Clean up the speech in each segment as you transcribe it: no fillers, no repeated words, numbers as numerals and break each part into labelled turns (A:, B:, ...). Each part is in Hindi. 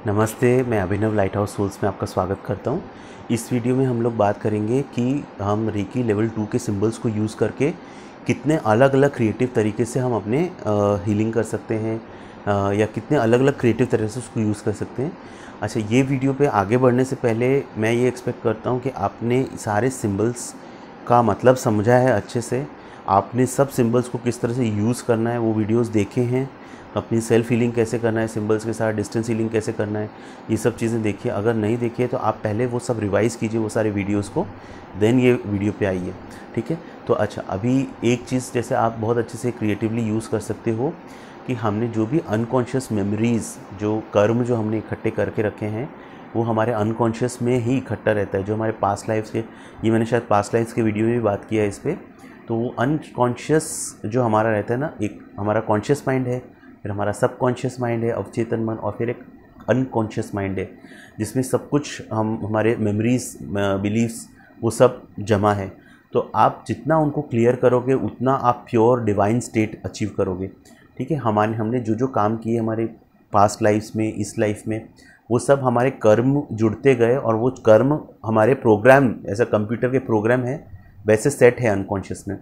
A: नमस्ते, मैं अभिनव लाइट हाउस सोल्स में आपका स्वागत करता हूं। इस वीडियो में हम लोग बात करेंगे कि हम रेकी लेवल 2 के सिंबल्स को यूज़ करके कितने अलग अलग क्रिएटिव तरीके से हम अपने हीलिंग कर सकते हैं या कितने अलग अलग क्रिएटिव तरीके से उसको यूज़ कर सकते हैं। अच्छा, ये वीडियो पे आगे बढ़ने से पहले मैं ये एक्सपेक्ट करता हूँ कि आपने सारे सिंबल्स का मतलब समझा है अच्छे से, आपने सब सिंबल्स को किस तरह से यूज़ करना है वो वीडियोज़ देखे हैं, अपनी सेल्फ हीलिंग कैसे करना है, सिंबल्स के साथ डिस्टेंस हीलिंग कैसे करना है, ये सब चीज़ें देखिए। अगर नहीं देखिए तो आप पहले वो सब रिवाइज़ कीजिए वो सारे वीडियोज़ को, देन ये वीडियो पे आइए, ठीक है। तो अच्छा, अभी एक चीज़ जैसे आप बहुत अच्छे से क्रिएटिवली यूज़ कर सकते हो कि हमने जो भी अनकॉन्शियस मेमोरीज़, जो कर्म जो हमने इकट्ठे करके रखे हैं, वो हमारे अनकॉन्शियस में ही इकट्ठा रहता है। जो हमारे पास्ट लाइफ्स के, ये मैंने शायद पास्ट लाइफ्स के वीडियो में भी बात किया है इस पर। तो वो अनकॉन्शियस जो हमारा रहता है ना, एक हमारा कॉन्शियस माइंड है, फिर हमारा सबकॉन्शियस माइंड है, अवचेतन मन, और फिर एक अनकॉन्शियस माइंड है जिसमें सब कुछ हमारे मेमोरीज, बिलीव्स, वो सब जमा है। तो आप जितना उनको क्लियर करोगे उतना आप प्योर डिवाइन स्टेट अचीव करोगे, ठीक है। हमने जो जो काम किए हमारे पास्ट लाइफ्स में, इस लाइफ में, वो सब हमारे कर्म जुड़ते गए और वो कर्म हमारे प्रोग्राम, ऐसा कंप्यूटर के प्रोग्राम है वैसे सेट है अनकॉन्शियस में।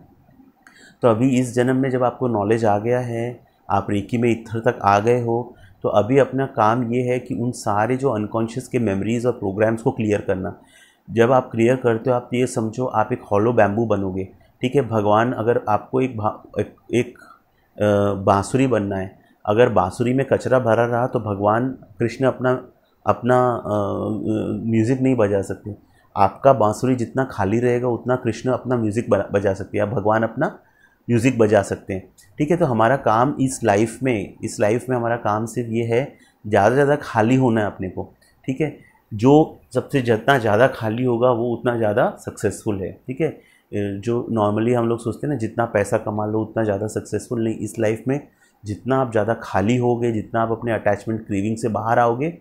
A: तो अभी इस जन्म में जब आपको नॉलेज आ गया है, आप रेकी में इधर तक आ गए हो, तो अभी अपना काम ये है कि उन सारे जो अनकॉन्शियस के मेमोरीज़ और प्रोग्राम्स को क्लियर करना। जब आप क्लियर करते हो, आप ये समझो आप एक हॉलो बैम्बू बनोगे, ठीक है। भगवान, अगर आपको एक बांसुरी बनना है, अगर बांसुरी में कचरा भरा रहा तो भगवान कृष्ण अपना अपना म्यूज़िक नहीं बजा सकते। आपका बांसुरी जितना खाली रहेगा उतना कृष्ण अपना म्यूज़िक बजा सकते हैं, या भगवान अपना म्यूज़िक बजा सकते हैं, ठीक है। तो हमारा काम इस लाइफ में हमारा काम सिर्फ ये है, ज़्यादा से ज़्यादा खाली होना है अपने को, ठीक है। जो सबसे जितना ज़्यादा खाली होगा वो उतना ज़्यादा सक्सेसफुल है, ठीक है। जो नॉर्मली हम लोग सोचते हैं ना, जितना पैसा कमा लो उतना ज़्यादा सक्सेसफुल नहीं। इस लाइफ में जितना आप ज़्यादा खाली होगे, जितना आप अपने अटैचमेंट क्रीविंग से बाहर आओगे,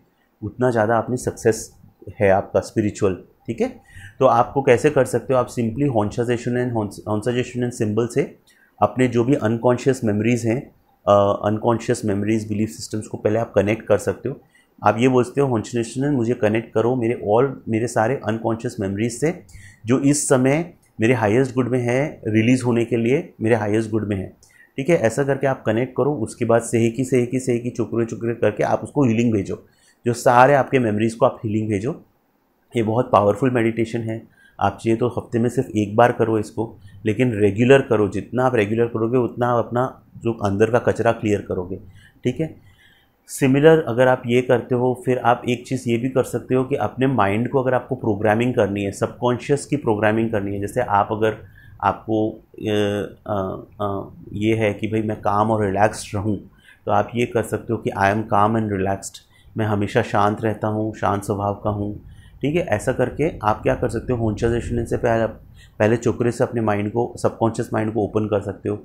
A: उतना ज़्यादा अपनी सक्सेस है आपका स्पिरिचुअल, ठीक है। तो आपको कैसे कर सकते हो, आप सिंपली होंसाजेशन सिंबल से अपने जो भी अनकॉन्शियस मेमोरीज़ हैं, अनकॉन्शियस मेमोरीज़, बिलीफ सिस्टम्स को पहले आप कनेक्ट कर सकते हो। आप ये बोलते हो, होंसाजेशन मुझे कनेक्ट करो मेरे सारे अनकॉन्शियस मेमोरीज़ से जो इस समय मेरे हाईएस्ट गुड में है, रिलीज़ होने के लिए मेरे हाईएस्ट गुड में है, ठीक है। ऐसा करके आप कनेक्ट करो। उसके बाद सेही चुकरे करके आप उसको हीलिंग भेजो, जो सारे आपके मेमोरीज़ को आप हीलिंग भेजो। ये बहुत पावरफुल मेडिटेशन है। आप चाहिए तो हफ्ते में सिर्फ एक बार करो इसको, लेकिन रेगुलर करो। जितना आप रेगुलर करोगे उतना आप अपना जो अंदर का कचरा क्लियर करोगे, ठीक है। सिमिलर अगर आप ये करते हो, फिर आप एक चीज़ ये भी कर सकते हो कि अपने माइंड को, अगर आपको प्रोग्रामिंग करनी है, सबकॉन्शियस की प्रोग्रामिंग करनी है, जैसे आपको ये है कि भाई मैं काम और रिलैक्स्ड रहूं, तो आप ये कर सकते हो कि आई एम काम एंड रिलैक्स्ड, मैं हमेशा शांत रहता हूँ, शांत स्वभाव का हूँ, ठीक है। ऐसा करके आप क्या कर सकते हो, होंसाजेशन से पहले चक्रे से अपने माइंड को, सबकॉन्शियस माइंड को ओपन कर सकते हो,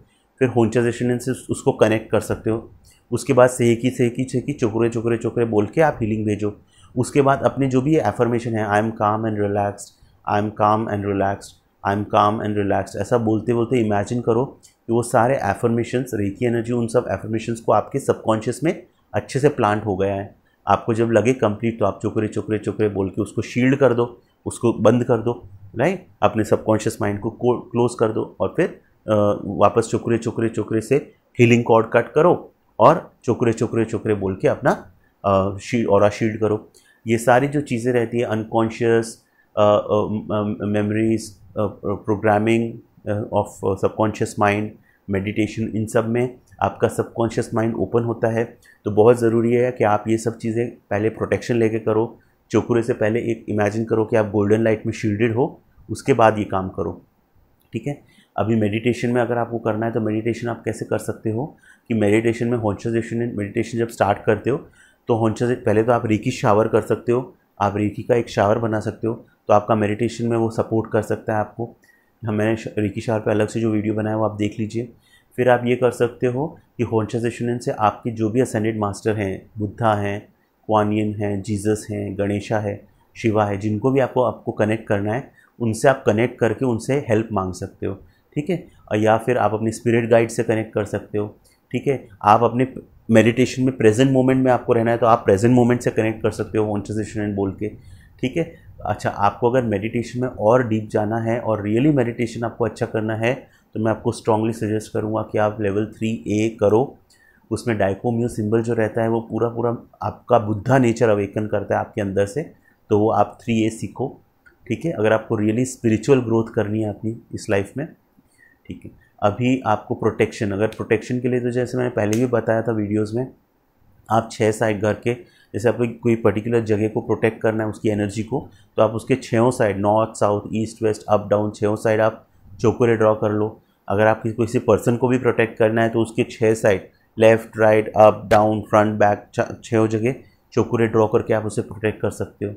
A: फिर होंसाजेशन से उसको कनेक्ट कर सकते हो। उसके बाद सेकी चोकरे बोल के आप हीलिंग भेजो। उसके बाद अपने जो भी एफर्मेशन है, आई एम काम एंड रिलैक्स्ड, आई एम काम एंड रिलैक्स्ड, आई एम काम एंड रिलैक्स्ड, ऐसा बोलते बोलते इमेजिन करो कि वो सारे एफर्मेशंस, रेकी एनर्जी, उन सब एफर्मेशंस को आपके सबकॉन्शियस में अच्छे से प्लांट हो गया है। आपको जब लगे कंप्लीट तो आप चोकरे बोल के उसको शील्ड कर दो, उसको बंद कर दो, राइट। अपने सबकॉन्शियस माइंड को क्लोज कर दो और फिर वापस चोकरे से हीलिंग कॉर्ड कट करो और चोकरे बोल के अपना ऑरा शील्ड करो। ये सारी जो चीज़ें रहती है, unconscious memories, programming of subconscious mind, meditation, इन सब में आपका सबकॉन्शियस माइंड ओपन होता है। तो बहुत ज़रूरी है कि आप ये सब चीज़ें पहले प्रोटेक्शन लेके करो। चोकरे से पहले एक इमेजिन करो कि आप गोल्डन लाइट में शील्डेड हो, उसके बाद ये काम करो, ठीक है। अभी मेडिटेशन में अगर आपको करना है तो मेडिटेशन आप कैसे कर सकते हो कि मेडिटेशन में होंसाजेशन मेडिटेशन जब स्टार्ट करते हो तो पहले तो आप रेकी शावर कर सकते हो, आप रेकी का एक शावर बना सकते हो, तो आपका मेडिटेशन में वो सपोर्ट कर सकता है आपको। मैंने रेकी शावर पे अलग से जो वीडियो बनाया वो आप देख लीजिए। फिर आप ये कर सकते हो कि होंसाजेशन से आपके जो भी असेंडेड मास्टर हैं, बुद्धा हैं, कुआन यिन हैं, जीसस हैं, गणेशा है, शिवा है, जिनको भी आपको कनेक्ट करना है, उनसे आप कनेक्ट करके उनसे हेल्प मांग सकते हो, ठीक है। या फिर आप अपने स्पिरिट गाइड से कनेक्ट कर सकते हो, ठीक है। आप अपने मेडिटेशन में प्रेजेंट मोमेंट में आपको रहना है तो आप प्रेजेंट मोमेंट से कनेक्ट कर सकते हो कॉन्शियस एंड बोल के, ठीक है। अच्छा, आपको अगर मेडिटेशन में और डीप जाना है और रियली मेडिटेशन आपको अच्छा करना है तो मैं आपको स्ट्रांगली सजेस्ट करूँगा कि आप लेवल 3A करो। उसमें डाइकोम्यू सिंबल जो रहता है वो पूरा पूरा आपका बुद्धा नेचर अवेकन करता है आपके अंदर से, तो वो आप 3A सीखो, ठीक है, अगर आपको रियली स्पिरिचुअल ग्रोथ करनी है अपनी इस लाइफ में, ठीक है। अभी आपको प्रोटेक्शन, अगर प्रोटेक्शन के लिए तो जैसे मैंने पहले भी बताया था वीडियोस में, आप 6 साइड घर के, जैसे आपको कोई पर्टिकुलर जगह को प्रोटेक्ट करना है उसकी एनर्जी को, तो आप उसके 6 side, north south east west up down 6 side आप चौकोरे ड्रॉ कर लो। अगर आप किसी पर्सन को भी प्रोटेक्ट करना है तो उसके 6 side left right up down front back 6 जगह चौकोरे ड्रॉ करके आप उसे प्रोटेक्ट कर सकते हो,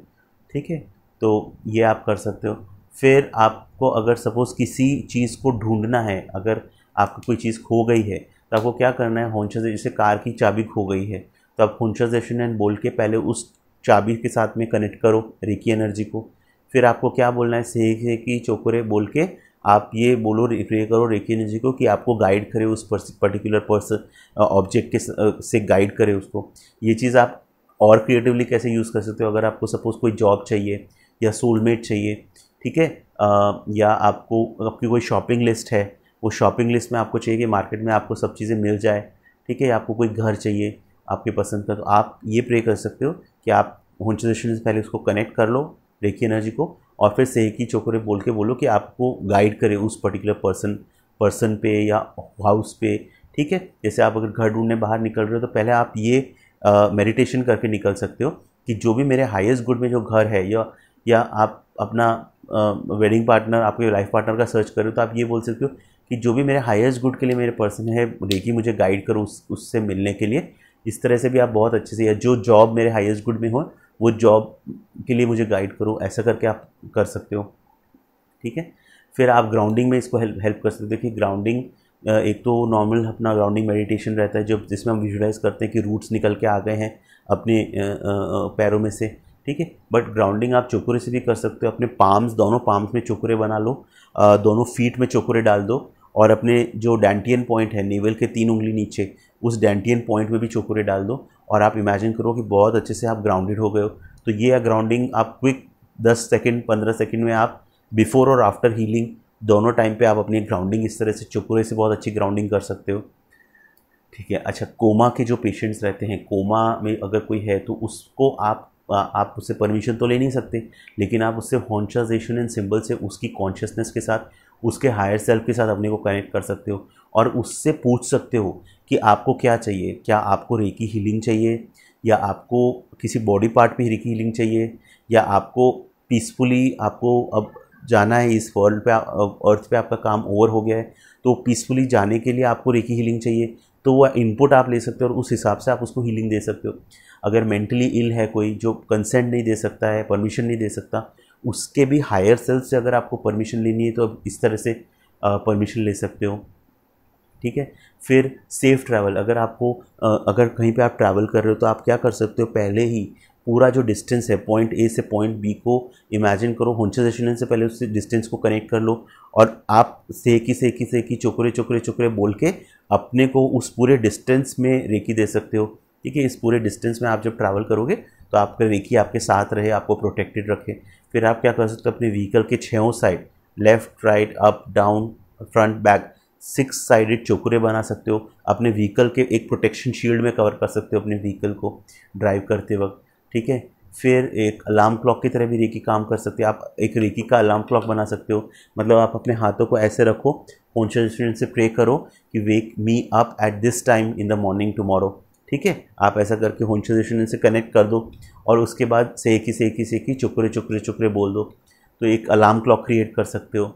A: ठीक है। तो ये आप कर सकते हो। फिर आपको अगर सपोज़ किसी चीज़ को ढूंढना है, अगर आपको कोई चीज़ खो गई है तो आपको क्या करना है, होंशा से, जैसे कार की चाबी खो गई है तो आप होंशाजेशन एंड बोल के पहले उस चाबी के साथ में कनेक्ट करो रेकी एनर्जी को। फिर आपको क्या बोलना है, से की चोकोरे बोल के आप ये बोलो, प्रे करो रेकी एनर्जी को कि आपको गाइड करे उस पर्टिकुलर पर्सन ऑब्जेक्ट के से गाइड करे उसको। ये चीज़ आप और क्रिएटिवली कैसे यूज़ कर सकते हो, अगर आपको सपोज़ कोई जॉब चाहिए या सोलमेट चाहिए, ठीक है, या आपको आपकी कोई शॉपिंग लिस्ट है, वो शॉपिंग लिस्ट में आपको चाहिए कि मार्केट में आपको सब चीज़ें मिल जाए, ठीक है, आपको कोई घर चाहिए आपके पसंद का, तो आप ये प्रे कर सकते हो कि आप होंशाजेशन से पहले उसको कनेक्ट कर लो रेकी एनर्जी को, और फिर सेकी चोकोरे बोल के बोलो कि आपको गाइड करे उस पर्टिकुलर पर्सन पे या हाउस पे, ठीक है। जैसे आप अगर घर ढूंढने बाहर निकल रहे हो तो पहले आप ये मेडिटेशन करके निकल सकते हो कि जो भी मेरे हाईएस्ट गुड में जो घर है, या आप अपना वेडिंग पार्टनर, आपके लाइफ पार्टनर का सर्च करो तो आप ये बोल सकते हो कि जो भी मेरे हाईएस्ट गुड के लिए मेरे पर्सन है रेकी मुझे गाइड करो उससे मिलने के लिए। इस तरह से भी आप बहुत अच्छे से, या जो जॉब मेरे हाईएस्ट गुड में हो वो जॉब के लिए मुझे गाइड करो, ऐसा करके आप कर सकते हो, ठीक है। फिर आप ग्राउंडिंग में इसको हेल्प कर सकते हो कि ग्राउंडिंग एक तो नॉर्मल अपना ग्राउंडिंग मेडिटेशन रहता है जो जिसमें हम विजुलाइज करते हैं कि रूट्स निकल के आ गए हैं अपने पैरों में से, ठीक है। बट ग्राउंडिंग आप चोकोरे से भी कर सकते हो, अपने पाम्स, दोनों पाम्स में चोकोरे बना लो, दोनों फीट में चोकोरे डाल दो, और अपने जो डैंटियन पॉइंट है नेवल के 3 उंगली नीचे, उस डैंटियन पॉइंट में भी चोकोरे डाल दो, और आप इमेजिन करो कि बहुत अच्छे से आप ग्राउंडेड हो गए हो। तो ये ग्राउंडिंग आप क्विक 10 सेकंड 15 सेकंड में आप बिफोर और आफ्टर हीलिंग दोनों टाइम पे आप अपनी ग्राउंडिंग इस तरह से चोकोरे से बहुत अच्छी ग्राउंडिंग कर सकते हो, ठीक है। अच्छा, कोमा के जो पेशेंट्स रहते हैं, कोमा में अगर कोई है तो उसको आप उससे परमिशन तो ले नहीं सकते, लेकिन आप उससे होंशाजेशन एंड सिंबल से उसकी कॉन्शियसनेस के साथ, उसके हायर सेल्फ के साथ अपने को कनेक्ट कर सकते हो, और उससे पूछ सकते हो कि आपको क्या चाहिए, क्या आपको रेकी हीलिंग चाहिए, या आपको किसी बॉडी पार्ट पे रेकी हीलिंग चाहिए, या आपको पीसफुली आपको अब जाना है इस वर्ल्ड पे, अर्थ पे आपका काम ओवर हो गया है तो पीसफुली जाने के लिए आपको रेकी हीलिंग चाहिए, तो वह इनपुट आप ले सकते हो और उस हिसाब से आप उसको हीलिंग दे सकते हो। अगर मेंटली इल है कोई जो कंसेंट नहीं दे सकता है, परमिशन नहीं दे सकता, उसके भी हायर सेल्फ से अगर आपको परमिशन लेनी है तो इस तरह से परमिशन ले सकते हो, ठीक है। फिर सेफ़ ट्रैवल, अगर आपको अगर कहीं पे आप ट्रैवल कर रहे हो तो आप क्या कर सकते हो, पहले ही पूरा जो डिस्टेंस है पॉइंट ए से पॉइंट बी को इमेजिन करो, होंशाजेशन से पहले उस डिस्टेंस को कनेक्ट कर लो, और आप सेकी चोकरे चोकरे चोकरे बोल के अपने को उस पूरे डिस्टेंस में रेकी दे सकते हो, ठीक है। इस पूरे डिस्टेंस में आप जब ट्रैवल करोगे तो आपका रेकी आपके साथ रहे, आपको प्रोटेक्टेड रखे। फिर आप क्या कर सकते हो, अपने व्हीकल के 6 side left right up down front back 6 sided चोकरे बना सकते हो, अपने व्हीकल के एक प्रोटेक्शन शील्ड में कवर कर सकते हो अपने व्हीकल को ड्राइव करते वक्त, ठीक है। फिर एक अलार्म क्लॉक की तरह भी रेकी काम कर सकते हो, आप एक रेकी का अलार्म क्लॉक बना सकते हो, मतलब आप अपने हाथों को ऐसे रखो, होंशाजेशन से प्रे करो कि wake me up at this time in the morning tomorrow, ठीक है। आप ऐसा करके होंशाजेशन से कनेक्ट कर दो, और उसके बाद सेकी चुकरे चुकरे चुकरे बोल दो, तो एक अलार्म क्लॉक क्रिएट कर सकते हो,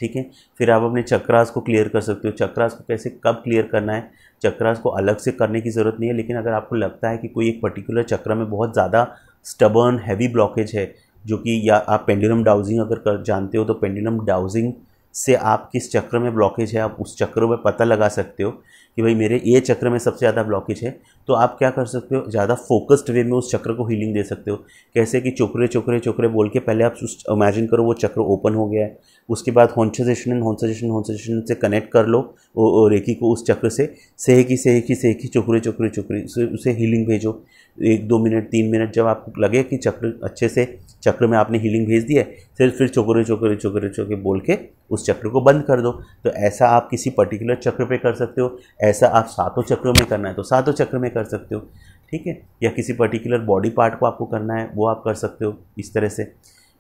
A: ठीक है। फिर आप अपने चक्रास को क्लियर कर सकते हो। चक्रास को कैसे कब क्लियर करना है, चक्रास को अलग से करने की ज़रूरत नहीं है, लेकिन अगर आपको लगता है कि कोई एक पर्टिकुलर चक्र में बहुत ज़्यादा स्टबर्न हैवी ब्लॉकेज है, जो कि, या आप पेंडुलम डाउजिंग अगर जानते हो तो पेंडुलम डाउजिंग से आप किस चक्र में ब्लॉकेज है, आप उस चक्र में पता लगा सकते हो कि भाई मेरे ये चक्र में सबसे ज़्यादा ब्लॉकेज है, तो आप क्या कर सकते हो, ज़्यादा फोकस्ड वे में उस चक्र को हीलिंग दे सकते हो। कैसे कि चोकरे चोकरे चोकरे बोल के पहले आप उस इमेजिन करो वो चक्र ओपन हो गया है, उसके बाद होंसजेशन से कनेक्ट कर लो रेकी को उस चक्र से, सेकी चोकरे चोकरे चोकरे उसे हीलिंग भेजो 1-2 मिनट 3 मिनट। जब आपको लगे कि चक्र अच्छे से चक्र में आपने हीलिंग भेज दी है, फिर चोकरे चोकरे चोकरे चोकरे बोल के उस चक्र को बंद कर दो। तो ऐसा आप किसी पर्टिकुलर चक्र पे कर सकते हो, ऐसा आप 7 चक्रों में करना है तो 7 चक्र में कर सकते हो, ठीक है। या किसी पर्टिकुलर बॉडी पार्ट को आपको करना है वो आप कर सकते हो इस तरह से,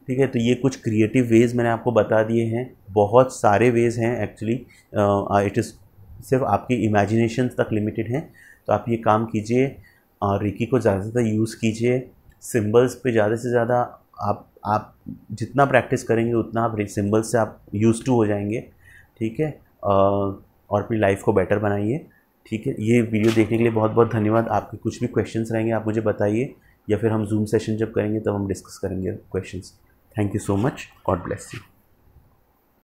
A: ठीक है। तो ये कुछ क्रिएटिव वेज़ मैंने आपको बता दिए हैं, बहुत सारे वेज़ हैं एक्चुअली, इट इज़ सिर्फ आपकी इमेजिनेशन तक लिमिटेड हैं। तो आप ये काम कीजिए, रेकी को ज़्यादा से ज़्यादा यूज़ कीजिए, सिंबल्स पे ज़्यादा से ज़्यादा आप जितना प्रैक्टिस करेंगे उतना आप सिंबल्स से आप यूज़ टू हो जाएंगे, ठीक है। और अपनी लाइफ को बेटर बनाइए, ठीक है। ये वीडियो देखने के लिए बहुत बहुत धन्यवाद। आपके कुछ भी क्वेश्चंस रहेंगे आप मुझे बताइए, या फिर हम जूम सेशन जब करेंगे तब हम डिस्कस करेंगे questions. Thank you so much, God bless you.